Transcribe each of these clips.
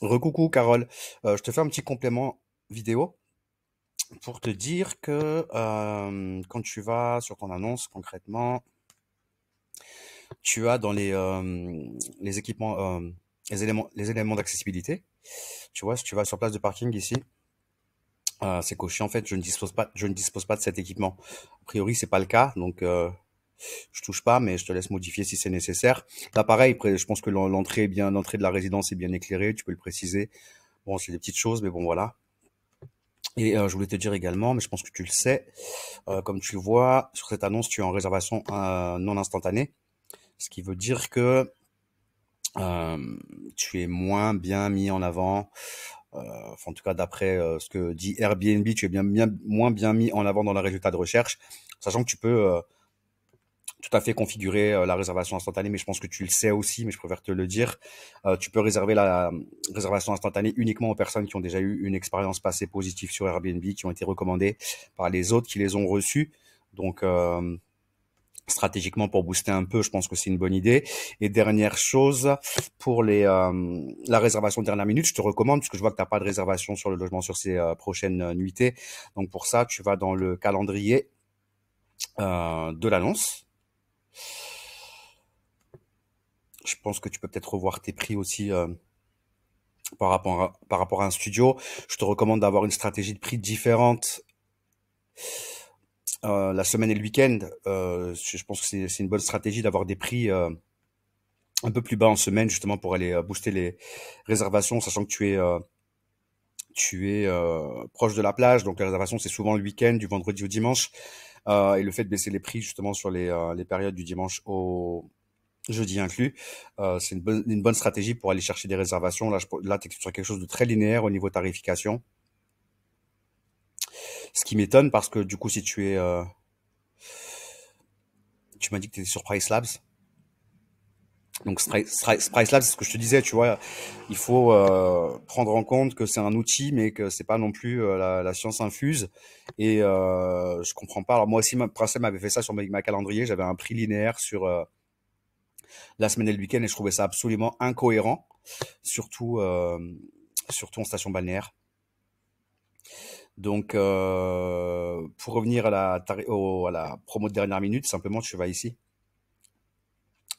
Recoucou Carole. Je te fais un petit complément vidéo pour te dire que quand tu vas sur ton annonce concrètement, tu as dans les équipements, les éléments d'accessibilité. Tu vois, si tu vas sur place de parking ici, c'est coché en fait, je ne dispose pas de cet équipement. A priori, c'est pas le cas, donc je touche pas, mais je te laisse modifier si c'est nécessaire. Là, pareil, je pense que l'entrée de la résidence est bien éclairée, tu peux le préciser. Bon, c'est des petites choses, mais bon, voilà. Et je voulais te dire également, mais je pense que tu le sais, comme tu le vois, sur cette annonce, tu es en réservation non instantanée, ce qui veut dire que tu es moins bien mis en avant, enfin en tout cas d'après ce que dit Airbnb, tu es moins bien mis en avant dans le résultat de recherche, sachant que tu peux tout à fait configurer la réservation instantanée, mais je pense que tu le sais aussi, mais je préfère te le dire. Tu peux réserver la réservation instantanée uniquement aux personnes qui ont déjà eu une expérience passée positive sur Airbnb, qui ont été recommandées par les autres qui les ont reçues. Donc, stratégiquement, pour booster un peu, je pense que c'est une bonne idée. Et dernière chose, pour la réservation de dernière minute, je te recommande, puisque je vois que tu n'as pas de réservation sur le logement sur ces prochaines nuitées. Donc, pour ça, tu vas dans le calendrier de l'annonce. Je pense que tu peux peut-être revoir tes prix aussi par rapport à un studio. Je te recommande d'avoir une stratégie de prix différente la semaine et le week-end. Je pense que c'est une bonne stratégie d'avoir des prix un peu plus bas en semaine, justement pour aller booster les réservations, sachant que tu es proche de la plage. Donc les réservations, c'est souvent le week-end, du vendredi au dimanche. Et le fait de baisser les prix justement sur les périodes du dimanche au jeudi inclus, c'est une bonne stratégie pour aller chercher des réservations. Là, tu es sur quelque chose de très linéaire au niveau tarification. Ce qui m'étonne parce que du coup, si tu m'as dit que tu étais sur Price Labs. Donc Price Labs, c'est ce que je te disais, tu vois, il faut prendre en compte que c'est un outil, mais que c'est pas non plus la science infuse. Et je comprends pas. Alors moi aussi, Price Labs m'avait fait ça sur ma calendrier. J'avais un prix linéaire sur la semaine et le week-end, et je trouvais ça absolument incohérent, surtout surtout en station balnéaire. Donc, pour revenir à la promo de dernière minute, simplement, tu vas ici.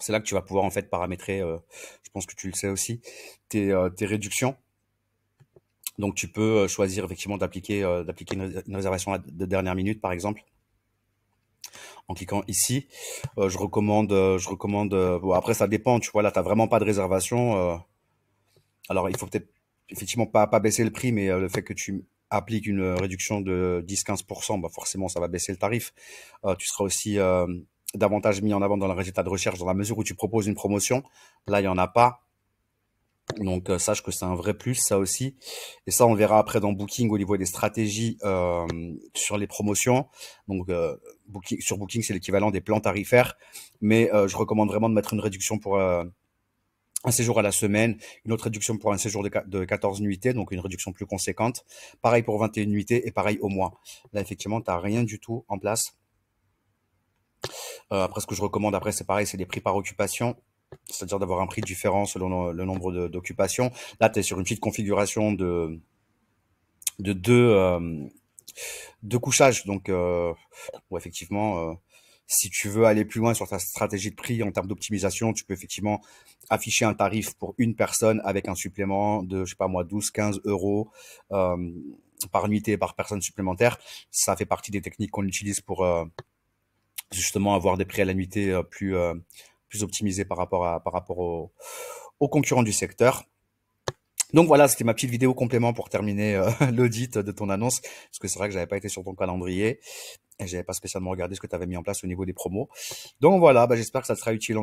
C'est là que tu vas pouvoir en fait paramétrer, je pense que tu le sais aussi, tes réductions. Donc, tu peux choisir effectivement d'appliquer une réservation de dernière minute, par exemple, en cliquant ici. Bon, après, ça dépend, tu vois, là, tu n'as vraiment pas de réservation. Alors, il faut peut-être effectivement pas baisser le prix, mais le fait que tu appliques une réduction de 10-15%, bah forcément, ça va baisser le tarif. Tu seras aussi davantage mis en avant dans le résultat de recherche dans la mesure où tu proposes une promotion. Là, il y en a pas. Donc, sache que c'est un vrai plus, ça aussi. Et ça, on verra après dans Booking au niveau des stratégies sur les promotions. Donc, sur Booking, c'est l'équivalent des plans tarifaires. Mais je recommande vraiment de mettre une réduction pour un séjour à la semaine, une autre réduction pour un séjour de 14 nuitées, donc une réduction plus conséquente. Pareil pour 21 nuitées et pareil au mois. Là, effectivement, tu n'as rien du tout en place. Après, ce que je recommande, après, c'est pareil, c'est des prix par occupation, c'est-à-dire d'avoir un prix différent selon le nombre d'occupations. Là, tu es sur une petite configuration de deux couchages. Donc, bon, effectivement, si tu veux aller plus loin sur ta stratégie de prix en termes d'optimisation, tu peux effectivement afficher un tarif pour une personne avec un supplément de, je sais pas moi, 12-15 € euh, par nuitée et par personne supplémentaire. Ça fait partie des techniques qu'on utilise pour justement avoir des prix à la nuitée plus optimisés par rapport aux concurrents du secteur. Donc voilà, c'était ma petite vidéo complément pour terminer l'audit de ton annonce, parce que c'est vrai que j'avais pas été sur ton calendrier et j'avais pas spécialement regardé ce que tu avais mis en place au niveau des promos. Donc voilà, bah, j'espère que ça te sera utile en tout